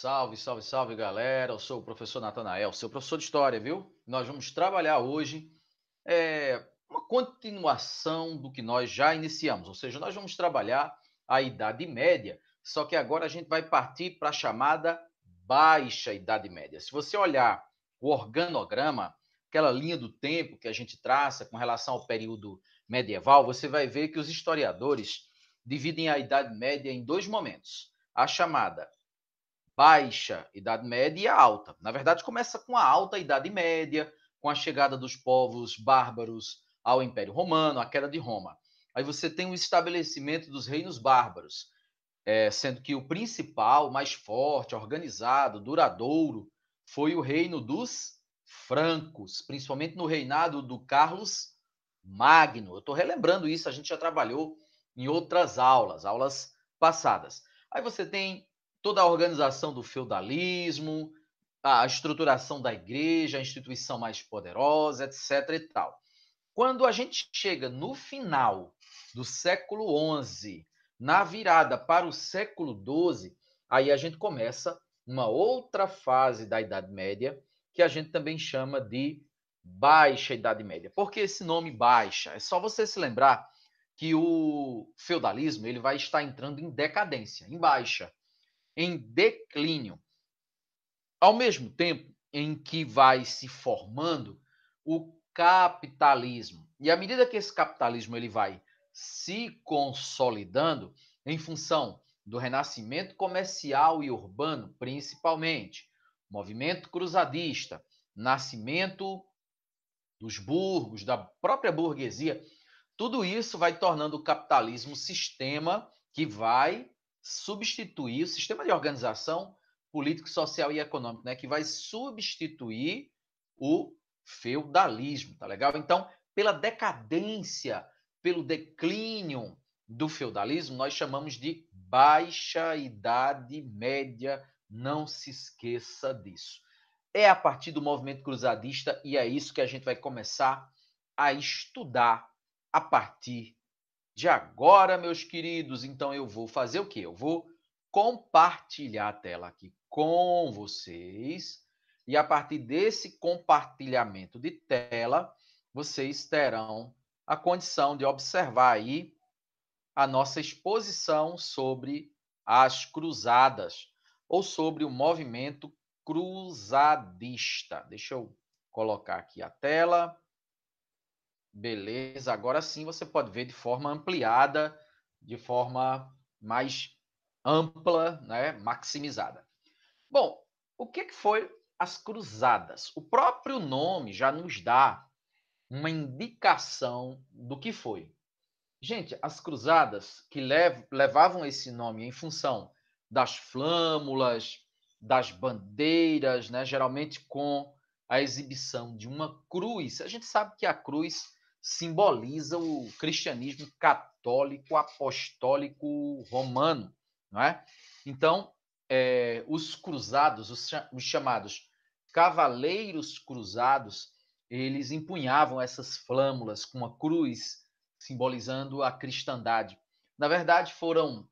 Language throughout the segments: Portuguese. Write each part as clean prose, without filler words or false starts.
Salve, salve, salve, galera. Eu sou o professor Natanael, seu professor de história, viu? Nós vamos trabalhar hoje uma continuação do que nós já iniciamos, ou seja, nós vamos trabalhar a Idade Média, só que agora a gente vai partir para a chamada Baixa Idade Média. Se você olhar o organograma, aquela linha do tempo que a gente traça com relação ao período medieval, você vai ver que os historiadores dividem a Idade Média em dois momentos. A chamada Baixa Idade Média e a Alta. Na verdade, começa com a Alta Idade Média, com a chegada dos povos bárbaros ao Império Romano, a queda de Roma. Aí você tem o estabelecimento dos reinos bárbaros, sendo que o principal, mais forte, organizado, duradouro, foi o reino dos francos, principalmente no reinado do Carlos Magno. Eu estou relembrando isso, a gente já trabalhou em outras aulas passadas. Aí você tem toda a organização do feudalismo, a estruturação da igreja, a instituição mais poderosa, etc. e tal. Quando a gente chega no final do século XI, na virada para o século XII, aí a gente começa uma outra fase da Idade Média, que a gente também chama de Baixa Idade Média. Por que esse nome Baixa? É só você se lembrar que o feudalismo ele vai estar entrando em decadência, em baixa, em declínio. Ao mesmo tempo em que vai se formando o capitalismo. E à medida que esse capitalismo ele vai se consolidando em função do renascimento comercial e urbano, principalmente, movimento cruzadista, nascimento dos burgos, da própria burguesia, tudo isso vai tornando o capitalismo um sistema que vai substituir o sistema de organização político, social e econômico, né, que vai substituir o feudalismo, tá legal? Então, pela decadência, pelo declínio do feudalismo, nós chamamos de Baixa Idade Média, não se esqueça disso. É a partir do movimento cruzadista e é isso que a gente vai começar a estudar a partir de agora, meus queridos. Então eu vou fazer o quê? Eu vou compartilhar a tela aqui com vocês e a partir desse compartilhamento de tela, vocês terão a condição de observar aí a nossa exposição sobre as cruzadas ou sobre o movimento cruzadista. Deixa eu colocar aqui a tela. Beleza, agora sim você pode ver de forma ampliada, de forma mais ampla, né, maximizada. Bom, o que foi as cruzadas? O próprio nome já nos dá uma indicação do que foi. Gente, as cruzadas que levavam esse nome em função das flâmulas, das bandeiras, né, geralmente com a exibição de uma cruz. A gente sabe que a cruz simboliza o cristianismo católico apostólico romano, não é? Então, os cruzados, os chamados cavaleiros cruzados, eles empunhavam essas flâmulas com uma cruz simbolizando a cristandade. Na verdade, foram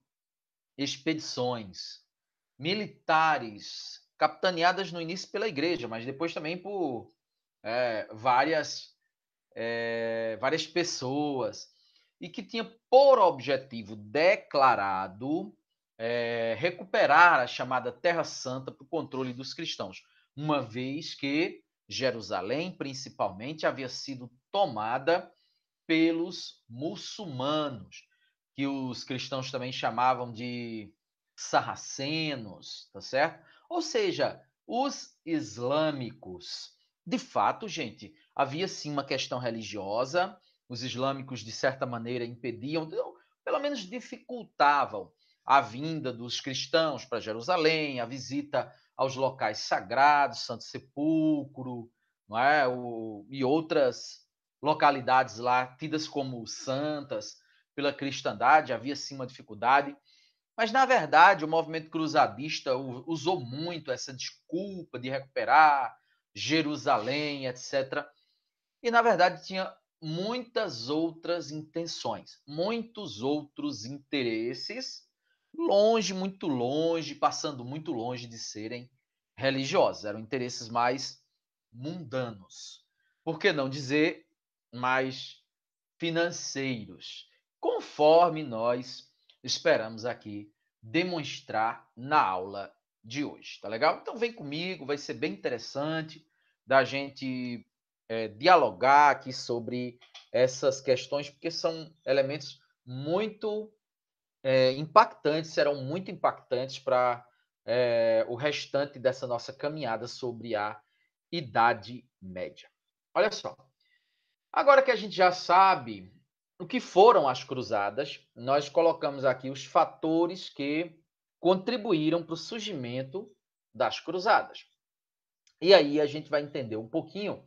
expedições militares capitaneadas no início pela igreja, mas depois também por várias pessoas, e que tinha por objetivo declarado recuperar a chamada Terra Santa para o controle dos cristãos, uma vez que Jerusalém, principalmente, havia sido tomada pelos muçulmanos, que os cristãos também chamavam de sarracenos, tá certo? Ou seja, os islâmicos. De fato, gente, havia sim uma questão religiosa, os islâmicos, de certa maneira, impediam, pelo menos dificultavam a vinda dos cristãos para Jerusalém, a visita aos locais sagrados, Santo Sepulcro, não é? E outras localidades lá tidas como santas pela cristandade, havia sim uma dificuldade. Mas, na verdade, o movimento cruzadista usou muito essa desculpa de recuperar Jerusalém, etc. E, na verdade, tinha muitas outras intenções, muitos outros interesses longe, muito longe, passando muito longe de serem religiosos. Eram interesses mais mundanos. Por que não dizer mais financeiros, conforme nós esperamos aqui demonstrar na aula de hoje, tá legal? Então vem comigo, vai ser bem interessante da gente dialogar aqui sobre essas questões, porque são elementos muito impactantes, serão muito impactantes para o restante dessa nossa caminhada sobre a Idade Média. Olha só, agora que a gente já sabe o que foram as cruzadas, nós colocamos aqui os fatores que contribuíram para o surgimento das cruzadas. E aí a gente vai entender um pouquinho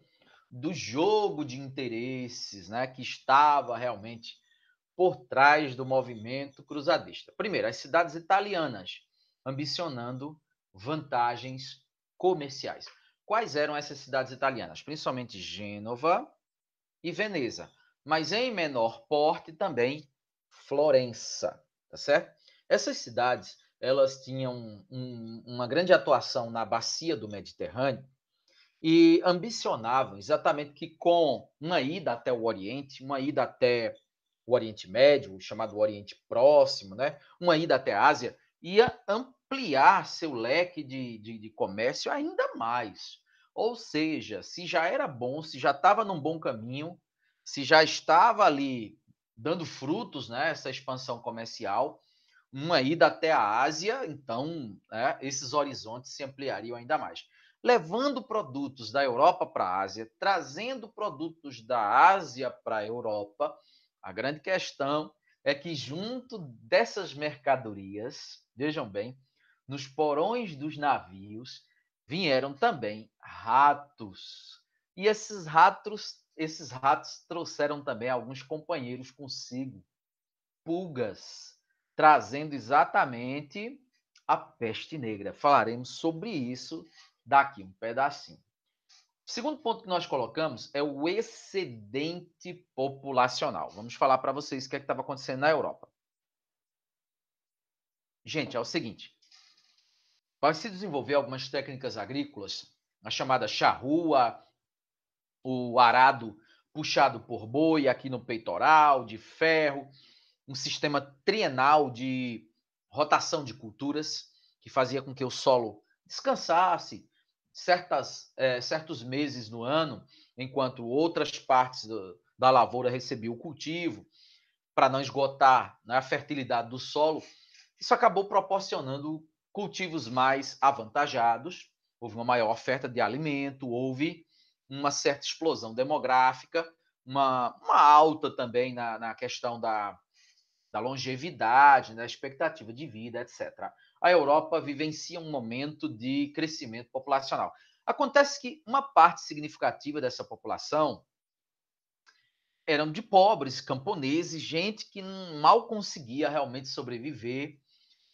do jogo de interesses, né, que estava realmente por trás do movimento cruzadista. Primeiro, as cidades italianas ambicionando vantagens comerciais. Quais eram essas cidades italianas? Principalmente Gênova e Veneza, mas em menor porte também Florença, tá certo? Essas cidades, elas tinham uma grande atuação na bacia do Mediterrâneo e ambicionavam exatamente que com uma ida até o Oriente, uma ida até o Oriente Médio, o chamado Oriente Próximo, né? Uma ida até a Ásia, ia ampliar seu leque de comércio ainda mais. Ou seja, se já era bom, se já estava num bom caminho, se já estava ali dando frutos, né, essa expansão comercial, uma ida até a Ásia, então né, esses horizontes se ampliariam ainda mais. Levando produtos da Europa para a Ásia, trazendo produtos da Ásia para a Europa, a grande questão é que, junto dessas mercadorias, vejam bem, nos porões dos navios vieram também ratos. E esses ratos trouxeram também alguns companheiros consigo, pulgas, trazendo exatamente a peste negra. Falaremos sobre isso daqui um pedacinho. O segundo ponto que nós colocamos é o excedente populacional. Vamos falar para vocês o que estava acontecendo na Europa. Gente, é o seguinte: vai se desenvolver algumas técnicas agrícolas, a chamada charrua, o arado puxado por boi aqui no peitoral, de ferro, um sistema trienal de rotação de culturas, que fazia com que o solo descansasse certos meses no ano, enquanto outras partes da lavoura recebiam o cultivo, para não esgotar, né, a fertilidade do solo. Isso acabou proporcionando cultivos mais avantajados, houve uma maior oferta de alimento, houve uma certa explosão demográfica, uma alta também na questão da longevidade, da expectativa de vida, etc. A Europa vivencia um momento de crescimento populacional. Acontece que uma parte significativa dessa população eram de pobres, camponeses, gente que mal conseguia realmente sobreviver,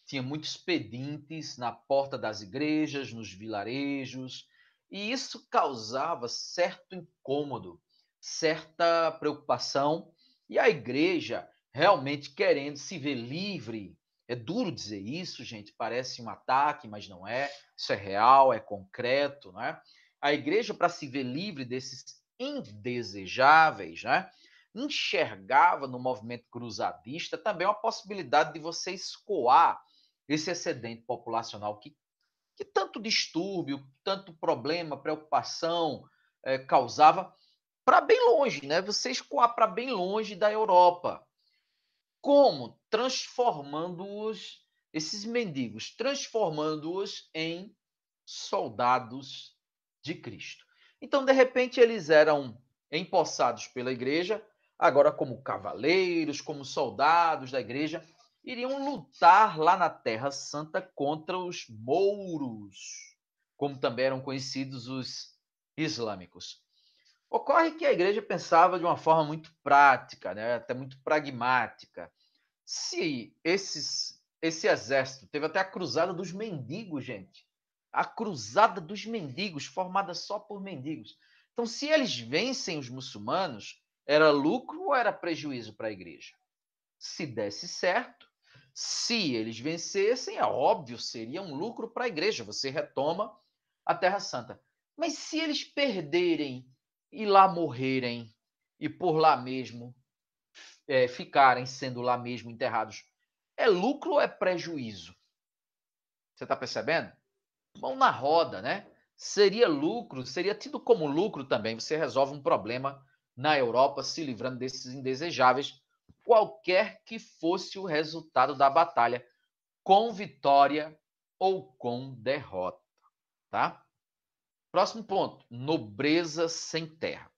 tinha muitos pedintes na porta das igrejas, nos vilarejos, e isso causava certo incômodo, certa preocupação, e a igreja realmente querendo se ver livre. É duro dizer isso, gente, parece um ataque, mas não é. Isso é real, é concreto, né? A igreja, para se ver livre desses indesejáveis, né, enxergava no movimento cruzadista também uma possibilidade de você escoar esse excedente populacional que tanto distúrbio, tanto problema, preocupação causava para bem longe, né? Você escoar para bem longe da Europa. Como? Transformando-os, esses mendigos, transformando-os em soldados de Cristo. Então, de repente, eles eram empossados pela igreja, agora como cavaleiros, como soldados da igreja, iriam lutar lá na Terra Santa contra os mouros, como também eram conhecidos os islâmicos. Ocorre que a igreja pensava de uma forma muito prática, né? Até muito pragmática. Se esse exército teve até a cruzada dos mendigos, gente. A cruzada dos mendigos, formada só por mendigos. Então, se eles vencem os muçulmanos, era lucro ou era prejuízo para a igreja? Se desse certo, Se eles vencessem, é óbvio, seria um lucro para a igreja, você retoma a Terra Santa. Mas se eles perderem e lá morrerem, e por lá mesmo ficarem sendo lá mesmo enterrados, é lucro ou é prejuízo? Você está percebendo? Mão na roda, né? Seria lucro, seria tido como lucro também. Você resolve um problema na Europa se livrando desses indesejáveis, qualquer que fosse o resultado da batalha, com vitória ou com derrota, tá? Próximo ponto, nobreza sem terra.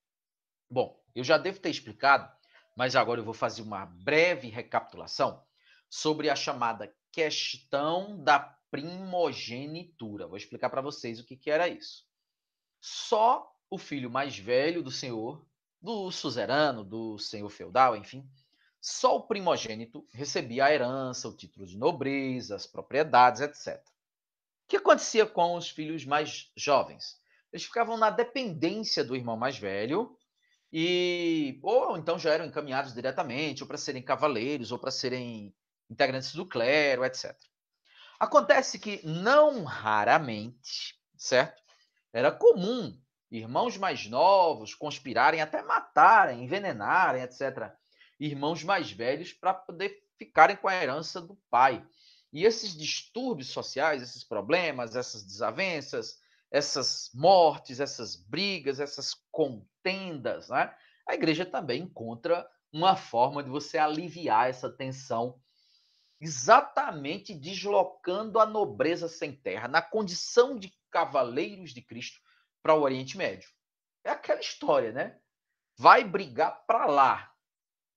Bom, eu já devo ter explicado, mas agora eu vou fazer uma breve recapitulação sobre a chamada questão da primogenitura. Vou explicar para vocês o que era isso. Só o filho mais velho do senhor, do suzerano, do senhor feudal, enfim, só o primogênito recebia a herança, o título de nobreza, as propriedades, etc. O que acontecia com os filhos mais jovens? Eles ficavam na dependência do irmão mais velho ou então já eram encaminhados diretamente, ou para serem cavaleiros, ou para serem integrantes do clero, etc. Acontece que, não raramente, certo? Era comum irmãos mais novos conspirarem, até matarem, envenenarem, etc. Irmãos mais velhos para poder ficarem com a herança do pai. E esses distúrbios sociais, esses problemas, essas desavenças, essas mortes, essas brigas, essas contendas, né? A igreja também encontra uma forma de você aliviar essa tensão, exatamente deslocando a nobreza sem terra, na condição de cavaleiros de Cristo, para o Oriente Médio. É aquela história, né? Vai brigar para lá,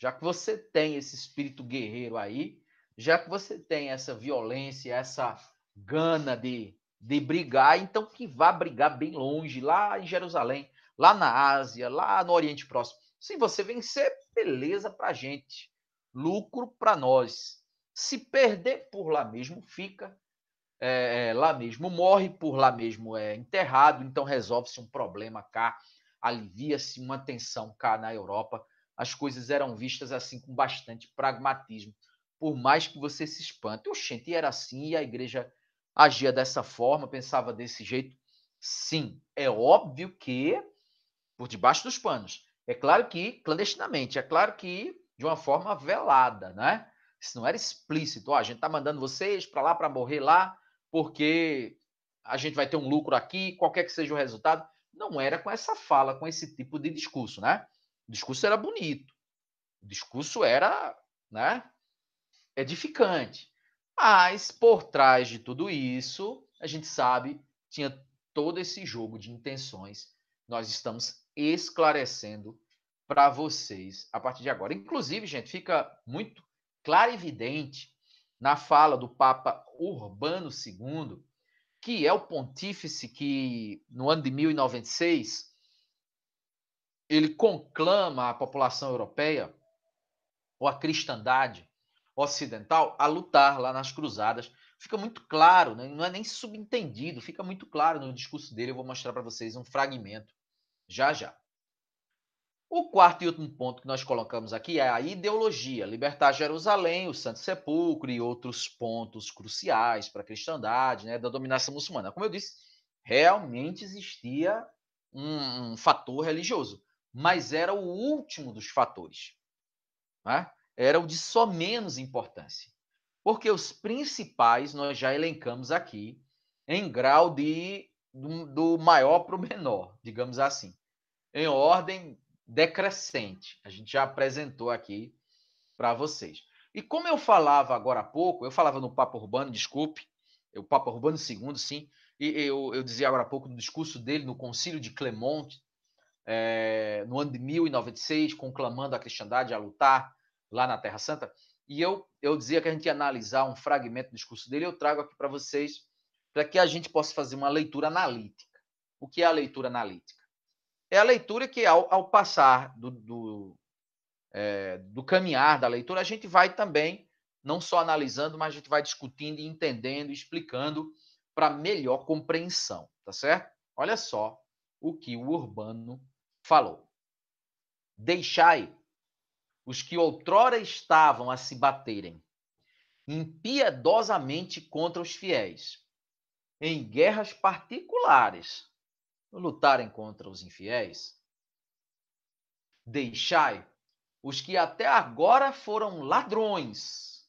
já que você tem esse espírito guerreiro aí, já que você tem essa violência, essa gana de brigar, então que vá brigar bem longe, lá em Jerusalém, lá na Ásia, lá no Oriente Próximo. Se você vencer, beleza para a gente, lucro para nós. Se perder, por lá mesmo fica, lá mesmo morre, por lá mesmo é enterrado, então resolve-se um problema cá, alivia-se uma tensão cá na Europa. As coisas eram vistas assim com bastante pragmatismo, por mais que você se espante. Oxente, era assim, e a igreja agia dessa forma, pensava desse jeito. Sim, é óbvio que por debaixo dos panos. É claro que clandestinamente, é claro que de uma forma velada, né? Isso não era explícito. Ó, a gente está mandando vocês para lá para morrer lá, porque a gente vai ter um lucro aqui, qualquer que seja o resultado. Não era com essa fala, com esse tipo de discurso, né? O discurso era bonito, o discurso era, né, edificante. Mas por trás de tudo isso, a gente sabe, tinha todo esse jogo de intenções. Nós estamos esclarecendo para vocês a partir de agora. Inclusive, gente, fica muito claro e evidente na fala do Papa Urbano II, que é o pontífice que, no ano de 1096, ele conclama a população europeia, ou a cristandade ocidental, a lutar lá nas cruzadas. Fica muito claro, né? Não é nem subentendido, fica muito claro no discurso dele. Eu vou mostrar para vocês um fragmento já já. O quarto e último ponto que nós colocamos aqui é a ideologia, libertar Jerusalém, o Santo Sepulcro e outros pontos cruciais para a cristandade, né, da dominação muçulmana. Como eu disse, realmente existia um fator religioso, mas era o último dos fatores, né? Era o de só menos importância. Porque os principais nós já elencamos aqui em grau do maior para o menor, digamos assim, em ordem decrescente. A gente já apresentou aqui para vocês. E como eu falava agora há pouco, eu falava no Papa Urbano, desculpe, o Papa Urbano II, sim, e eu dizia agora há pouco no discurso dele no Concílio de Clermont, no ano de 1096, conclamando a cristandade a lutar lá na Terra Santa. E eu dizia que a gente ia analisar um fragmento do discurso dele, eu trago aqui para vocês, para que a gente possa fazer uma leitura analítica. O que é a leitura analítica? É a leitura que, ao passar do caminhar da leitura, a gente vai também, não só analisando, mas a gente vai discutindo, entendendo, explicando para melhor compreensão, tá certo? Olha só o que o Urbano falou. Deixai os que outrora estavam a se baterem, impiedosamente contra os fiéis, em guerras particulares, lutarem contra os infiéis. Deixai os que até agora foram ladrões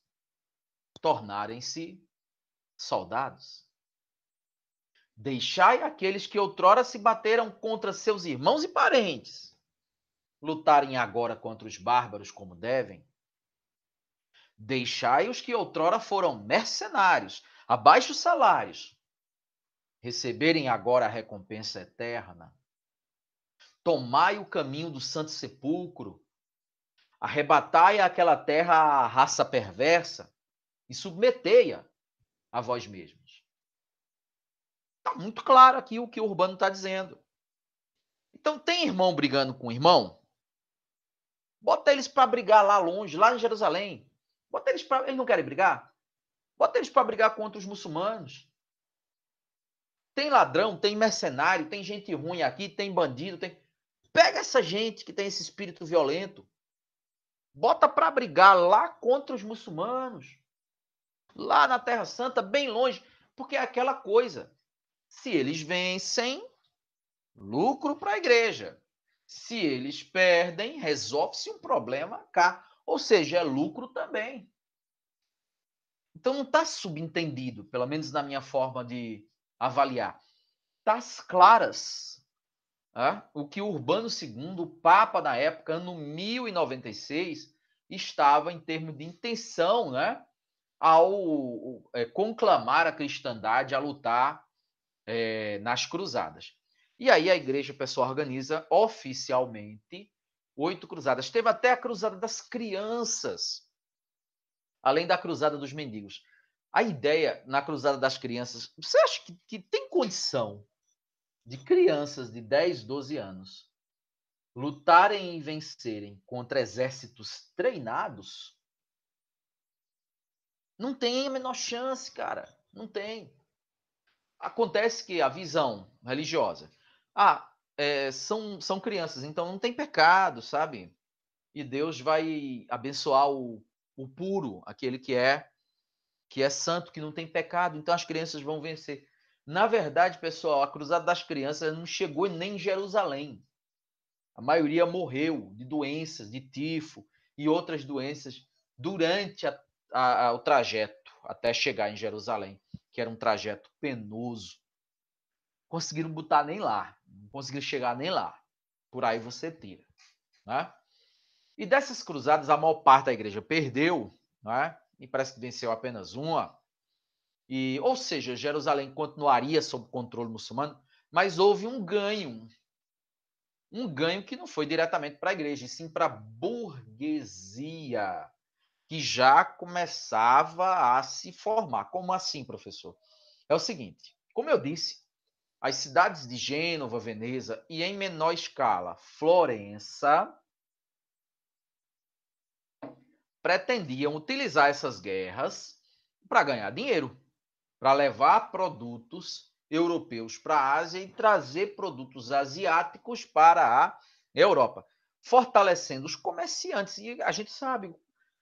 tornarem-se soldados. Deixai aqueles que outrora se bateram contra seus irmãos e parentes lutarem agora contra os bárbaros como devem. Deixai os que outrora foram mercenários, a baixos salários, receberem agora a recompensa eterna. Tomai o caminho do santo sepulcro, arrebatai àquela terra a raça perversa e submetei-a a vós mesmos. Está muito claro aqui o que o Urbano está dizendo. Então, tem irmão brigando com irmão? Bota eles para brigar lá longe, lá em Jerusalém. Bota eles para. Eles não querem brigar? Bota eles para brigar contra os muçulmanos. Tem ladrão, tem mercenário, tem gente ruim aqui, tem bandido, tem. Pega essa gente que tem esse espírito violento. Bota para brigar lá contra os muçulmanos. Lá na Terra Santa, bem longe. Porque é aquela coisa. Se eles vencem, lucro para a igreja. Se eles perdem, resolve-se um problema cá. Ou seja, é lucro também. Então não está subentendido, pelo menos na minha forma de avaliar. Está às claras. O que Urbano II, o Papa na época, ano 1096, estava em termos de intenção, né, ao conclamar a cristandade a lutar nas cruzadas. E aí a igreja, pessoal, organiza oficialmente 8 cruzadas. Teve até a cruzada das crianças, além da cruzada dos mendigos. A ideia na cruzada das crianças, você acha que tem condição de crianças de 10, 12 anos lutarem e vencerem contra exércitos treinados? Não tem a menor chance, cara. Não tem. Acontece que a visão religiosa, são crianças, então não tem pecado, sabe? E Deus vai abençoar o puro, aquele que é santo, que não tem pecado, então as crianças vão vencer. Na verdade, pessoal, a cruzada das crianças não chegou nem em Jerusalém. A maioria morreu de doenças, de tifo e outras doenças durante o trajeto até chegar em Jerusalém, que era um trajeto penoso. Conseguiram botar nem lá, não conseguiram chegar nem lá. Por aí você tira. Né? E dessas cruzadas, a maior parte da igreja perdeu, né? E parece que venceu apenas uma. Ou seja, Jerusalém continuaria sob controle muçulmano, mas houve um ganho que não foi diretamente para a igreja, e sim para a burguesia, que já começava a se formar. Como assim, professor? É o seguinte, como eu disse, as cidades de Gênova, Veneza e, em menor escala, Florença, pretendiam utilizar essas guerras para ganhar dinheiro, para levar produtos europeus para a Ásia e trazer produtos asiáticos para a Europa, fortalecendo os comerciantes. E a gente sabe,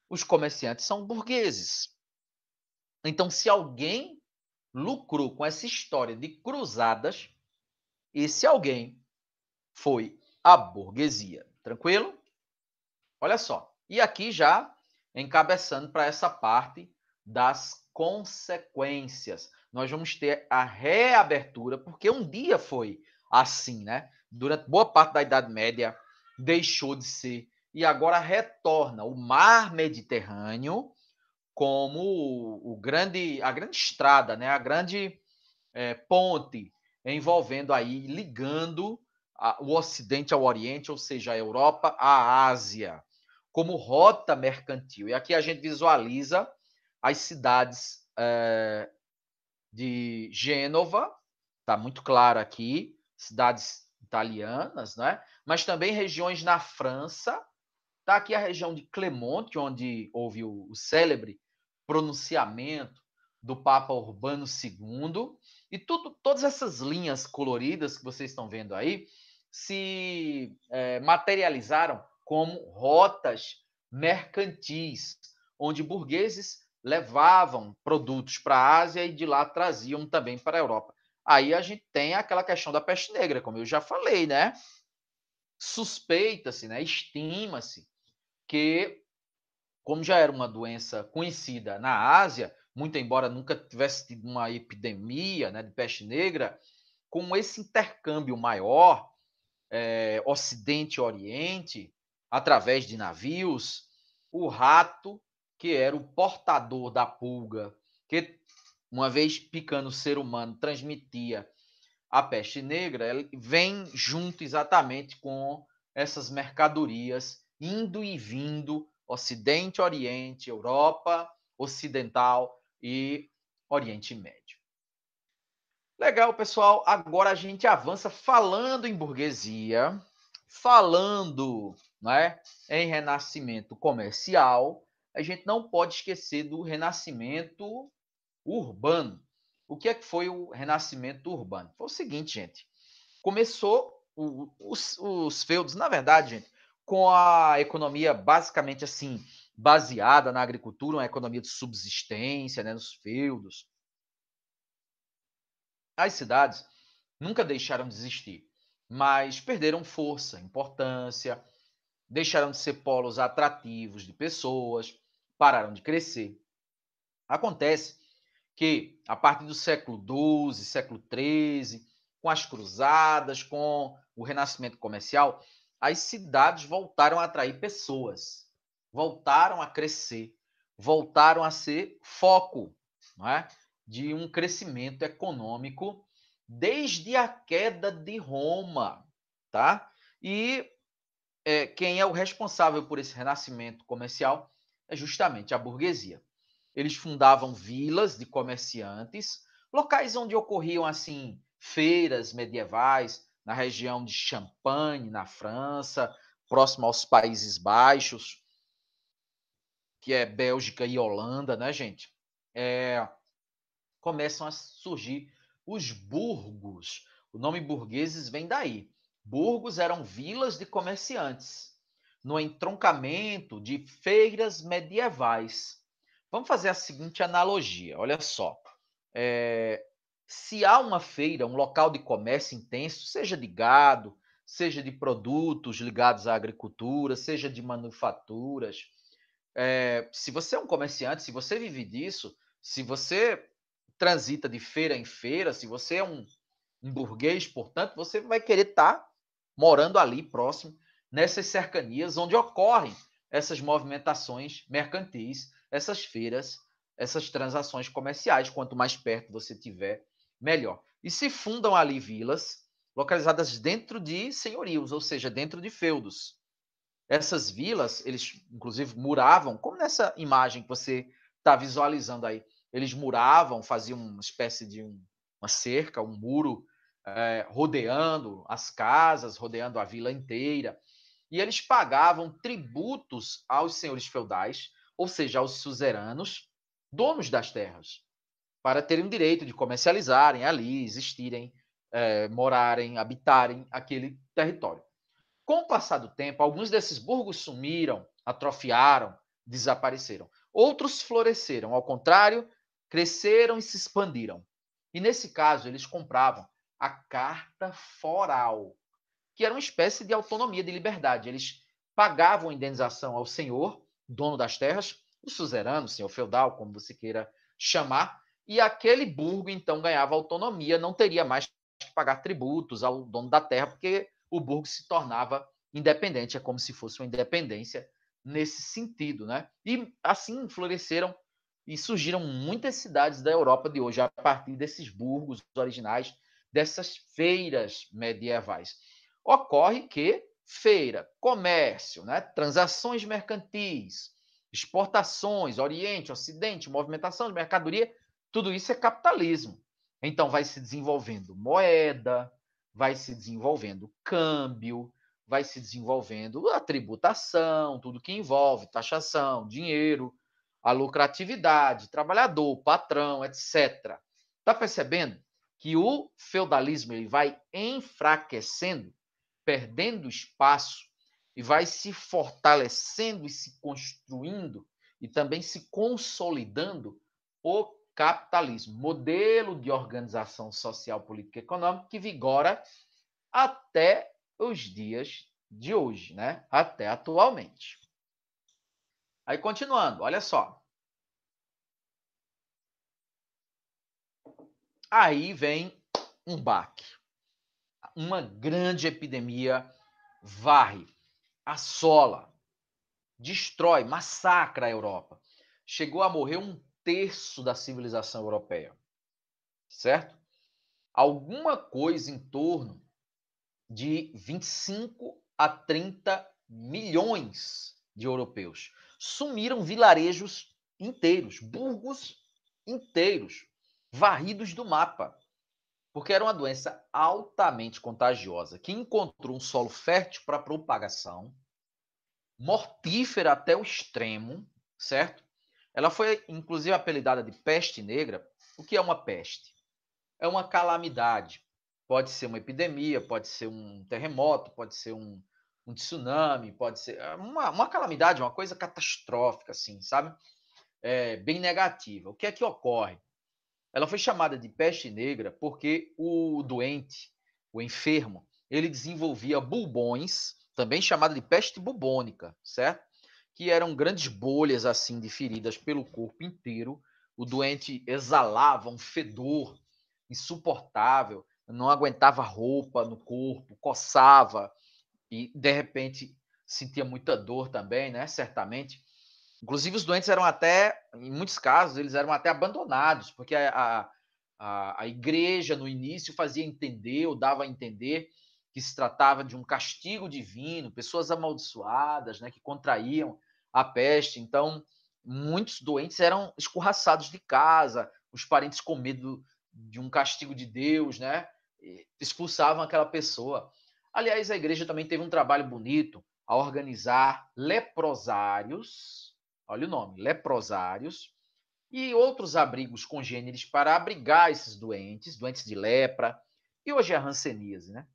os comerciantes são burgueses. Então, se alguém lucrou com essa história de cruzadas, esse alguém foi a burguesia. Tranquilo? Olha só. E aqui já encabeçando para essa parte das consequências. Nós vamos ter a reabertura, porque um dia foi assim, né? Durante boa parte da Idade Média deixou de ser e agora retorna o mar Mediterrâneo como a grande estrada, né? A grande ponte envolvendo aí, ligando o Ocidente ao Oriente, ou seja, a Europa à Ásia, como rota mercantil. E aqui a gente visualiza as cidades de Gênova, está muito claro aqui, cidades italianas, né? Mas também regiões na França. Está aqui a região de Clemente, onde houve o célebre pronunciamento do Papa Urbano II. E todas essas linhas coloridas que vocês estão vendo aí se materializaram como rotas mercantis, onde burgueses levavam produtos para a Ásia e de lá traziam também para a Europa. Aí a gente tem aquela questão da peste negra, como eu já falei, né? Suspeita-se, né? Estima-se que, como já era uma doença conhecida na Ásia, muito embora nunca tivesse tido uma epidemia, né, de peste negra, com esse intercâmbio maior, Ocidente e Oriente, através de navios, o rato, que era o portador da pulga, que uma vez picando o ser humano transmitia a peste negra, ele vem junto exatamente com essas mercadorias indo e vindo, Ocidente, Oriente, Europa Ocidental e Oriente Médio. Legal, pessoal. Agora a gente avança falando em burguesia, falando, né, em renascimento comercial. A gente não pode esquecer do renascimento urbano. O que é que foi o renascimento urbano? Foi o seguinte, gente. Começou os feudos, na verdade, gente, com a economia basicamente assim, baseada na agricultura, uma economia de subsistência, né, nos feudos. As cidades nunca deixaram de existir, mas perderam força, importância, deixaram de ser polos atrativos de pessoas, pararam de crescer. Acontece que, a partir do século XII, século XIII, com as cruzadas, com o renascimento comercial, as cidades voltaram a atrair pessoas, voltaram a crescer, voltaram a ser foco, não é, de um crescimento econômico desde a queda de Roma, tá? E quem é o responsável por esse renascimento comercial é justamente a burguesia. Eles fundavam vilas de comerciantes, locais onde ocorriam assim feiras medievais, na região de Champagne, na França, próximo aos Países Baixos, que é Bélgica e Holanda, né, gente? Começam a surgir os burgos. O nome burgueses vem daí. Burgos eram vilas de comerciantes, no entroncamento de feiras medievais. Vamos fazer a seguinte analogia, olha só. Se há uma feira, um local de comércio intenso, seja de gado, seja de produtos ligados à agricultura, seja de manufaturas, se você é um comerciante, se você vive disso, se você transita de feira em feira, se você é um burguês, portanto, você vai querer estar morando ali próximo, nessas cercanias onde ocorrem essas movimentações mercantis, essas feiras, essas transações comerciais. Quanto mais perto você tiver, melhor. E se fundam ali vilas localizadas dentro de senhorios, ou seja, dentro de feudos. Essas vilas, eles inclusive muravam, como nessa imagem que você está visualizando aí. Eles muravam, faziam uma espécie de uma cerca, um muro, rodeando as casas, rodeando a vila inteira. E eles pagavam tributos aos senhores feudais, ou seja, aos suzeranos, donos das terras, para terem o direito de comercializarem ali, existirem, morarem, habitarem aquele território. Com o passar do tempo, alguns desses burgos sumiram, atrofiaram, desapareceram. Outros floresceram, ao contrário, cresceram e se expandiram. E nesse caso, eles compravam a carta foral, que era uma espécie de autonomia, de liberdade. Eles pagavam indenização ao senhor, dono das terras, o suzerano, o senhor feudal, como você queira chamar, e aquele burgo então ganhava autonomia, não teria mais que pagar tributos ao dono da terra, porque o burgo se tornava independente, é como se fosse uma independência nesse sentido, né? E assim floresceram e surgiram muitas cidades da Europa de hoje a partir desses burgos originais, dessas feiras medievais. Ocorre que feira, comércio, né, transações mercantis, exportações, Oriente, Ocidente, movimentação de mercadoria, tudo isso é capitalismo. Então vai se desenvolvendo moeda, vai se desenvolvendo câmbio, vai se desenvolvendo a tributação, tudo que envolve taxação, dinheiro, a lucratividade, trabalhador, patrão, etc. Está percebendo que o feudalismo ele vai enfraquecendo, perdendo espaço e vai se fortalecendo e se construindo e e também se consolidando o capitalismo, modelo de organização social, política e econômica que vigora até os dias de hoje, né? Até atualmente. Aí, continuando, olha só. Aí vem um baque. Uma grande epidemia varre, assola, destrói, massacra a Europa. Chegou a morrer 1/3 da civilização europeia, certo? Alguma coisa em torno de 25 a 30 milhões de europeus. Sumiram vilarejos inteiros, burgos inteiros, varridos do mapa, porque era uma doença altamente contagiosa, que encontrou um solo fértil para propagação, mortífera até o extremo, certo? Ela foi, inclusive, apelidada de peste negra. O que é uma peste? É uma calamidade. Pode ser uma epidemia, pode ser um terremoto, pode ser um tsunami, pode ser uma calamidade, uma coisa catastrófica, assim, sabe? Bem negativa. O que é que ocorre? Ela foi chamada de peste negra porque o doente, o enfermo, ele desenvolvia bulbões, também chamada de peste bubônica, certo? Que eram grandes bolhas assim de feridas pelo corpo inteiro. O doente exalava um fedor insuportável, não aguentava roupa no corpo, coçava e de repente sentia muita dor também, né? Certamente. Inclusive, os doentes eram até, em muitos casos, eles eram até abandonados, porque a igreja, no início, fazia entender, ou dava a entender, que se tratava de um castigo divino, pessoas amaldiçoadas, né, que contraíam a peste. Então, muitos doentes eram escorraçados de casa, os parentes, com medo de um castigo de Deus, né, expulsavam aquela pessoa. Aliás, a igreja também teve um trabalho bonito a organizar leprosários, olha o nome, leprosários, e outros abrigos congêneres para abrigar esses doentes, doentes de lepra, e hoje é a hanseníase, né?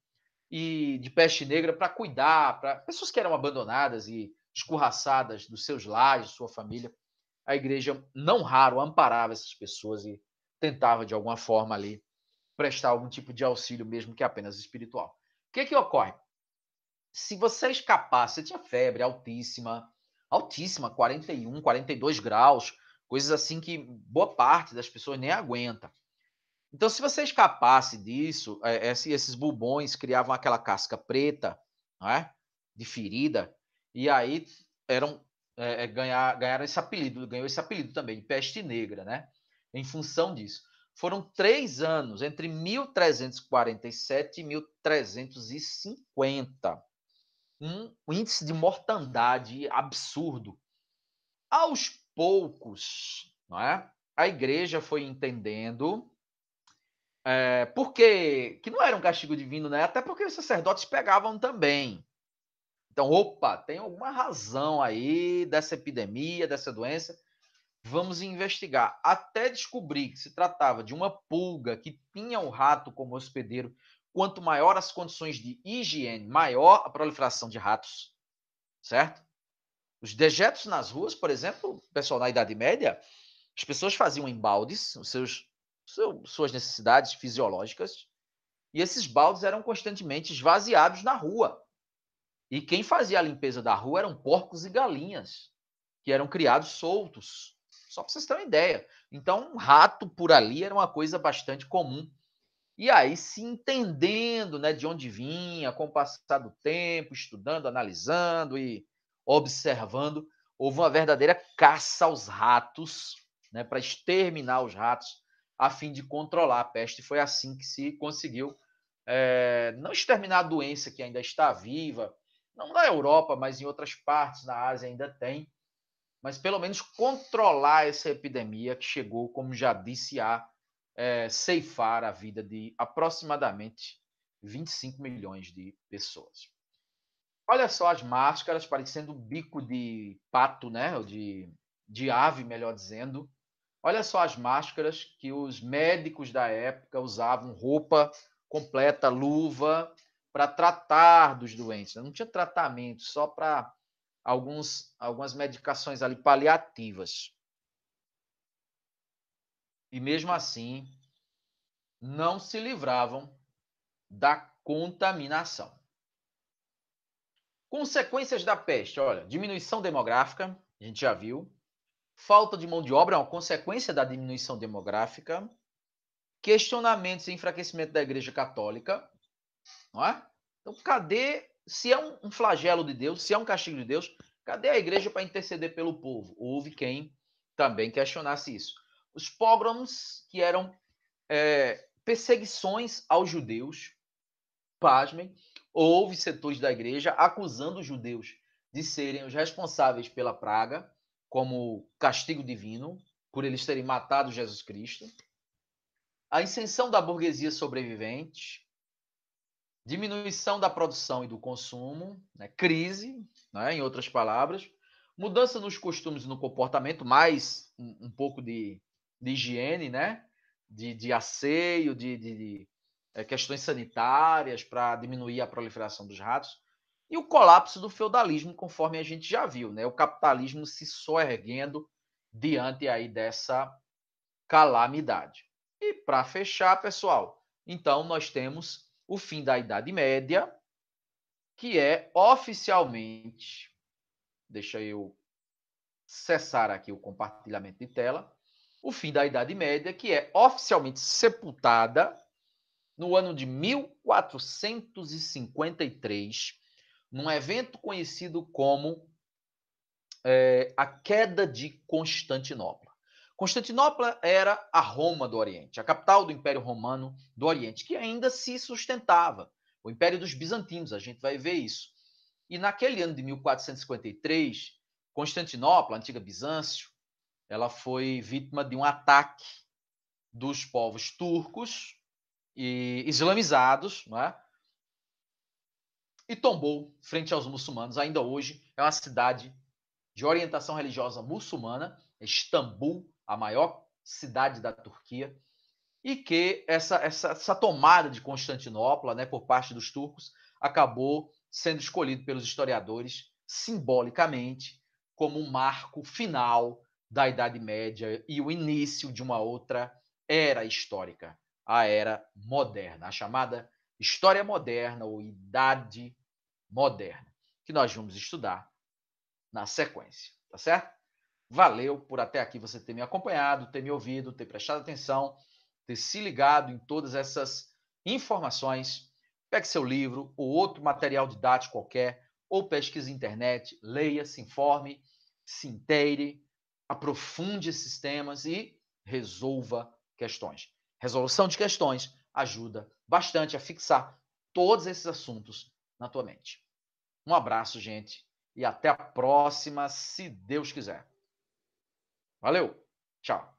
E de peste negra para cuidar, para pessoas que eram abandonadas e escorraçadas dos seus lares, de sua família. A igreja, não raro, amparava essas pessoas e tentava, de alguma forma, ali, prestar algum tipo de auxílio, mesmo que apenas espiritual. O que ocorre? Se você escapasse, você tinha febre altíssima, altíssima, 41, 42 graus, coisas assim que boa parte das pessoas nem aguenta. Então, se você escapasse disso, esses bulbões criavam aquela casca preta, não é? De ferida, e aí ganharam esse apelido, ganhou esse apelido também, de peste negra, né? Em função disso. Foram 3 anos, entre 1347 e 1350, um índice de mortandade absurdo. Aos poucos, não é? A igreja foi entendendo porque que não era um castigo divino, né? Até porque os sacerdotes pegavam também. Então, opa, tem alguma razão aí dessa epidemia, dessa doença. Vamos investigar. Até descobrir que se tratava de uma pulga que tinha o rato como hospedeiro. Quanto maior as condições de higiene, maior a proliferação de ratos, certo? Os dejetos nas ruas, por exemplo, pessoal, na Idade Média, as pessoas faziam em baldes suas necessidades fisiológicas, e esses baldes eram constantemente esvaziados na rua. E quem fazia a limpeza da rua eram porcos e galinhas, que eram criados soltos. Só para vocês terem uma ideia. Então, um rato por ali era uma coisa bastante comum. E aí, se entendendo, né, de onde vinha, com o passar do tempo, estudando, analisando e observando, houve uma verdadeira caça aos ratos, né, para exterminar os ratos, a fim de controlar a peste. Foi assim que se conseguiu não exterminar a doença que ainda está viva, não na Europa, mas em outras partes, na Ásia ainda tem, mas pelo menos controlar essa epidemia que chegou, como já disse, a ceifar a vida de aproximadamente 25 milhões de pessoas. Olha só as máscaras, parecendo bico de pato, né? Ou de ave, melhor dizendo. Olha só as máscaras que os médicos da época usavam, roupa completa, luva, para tratar dos doentes. Não tinha tratamento, só para algumas medicações ali paliativas. E mesmo assim, não se livravam da contaminação. Consequências da peste, olha, diminuição demográfica, a gente já viu. Falta de mão de obra é uma consequência da diminuição demográfica. Questionamentos e enfraquecimento da Igreja Católica, não é? Então, cadê, se é um flagelo de Deus, se é um castigo de Deus, cadê a igreja para interceder pelo povo? Houve quem também questionasse isso. Os pogroms, que eram perseguições aos judeus, pasmem, houve setores da igreja acusando os judeus de serem os responsáveis pela praga, como castigo divino, por eles terem matado Jesus Cristo. A ascensão da burguesia sobrevivente, diminuição da produção e do consumo, né? Crise, né? Em outras palavras, mudança nos costumes e no comportamento, mais um pouco de higiene, né? de asseio, de questões sanitárias para diminuir a proliferação dos ratos, e o colapso do feudalismo, conforme a gente já viu, né? O capitalismo se soerguendo diante aí dessa calamidade. E para fechar, pessoal, então nós temos o fim da Idade Média, que é oficialmente, deixa eu cessar aqui o compartilhamento de tela, o fim da Idade Média, que é oficialmente sepultada no ano de 1453, num evento conhecido como a queda de Constantinopla. Constantinopla era a Roma do Oriente, a capital do Império Romano do Oriente, que ainda se sustentava. O Império dos Bizantinos, a gente vai ver isso. E naquele ano de 1453, Constantinopla, a antiga Bizâncio, ela foi vítima de um ataque dos povos turcos e islamizados, não é? E tombou frente aos muçulmanos. Ainda hoje é uma cidade de orientação religiosa muçulmana, Istambul, a maior cidade da Turquia, e que essa tomada de Constantinopla, né, por parte dos turcos, acabou sendo escolhido pelos historiadores simbolicamente como um marco final da Idade Média e o início de uma outra era histórica, a era moderna, a chamada História Moderna ou Idade Moderna, que nós vamos estudar na sequência, tá certo? Valeu por até aqui você ter me acompanhado, ter me ouvido, ter prestado atenção, ter se ligado em todas essas informações. Pegue seu livro ou outro material didático qualquer, ou pesquise na internet, leia, se informe, se inteire, aprofunde esses temas e resolva questões. Resolução de questões ajuda bastante a fixar todos esses assuntos na tua mente. Um abraço, gente, e até a próxima, se Deus quiser. Valeu, tchau.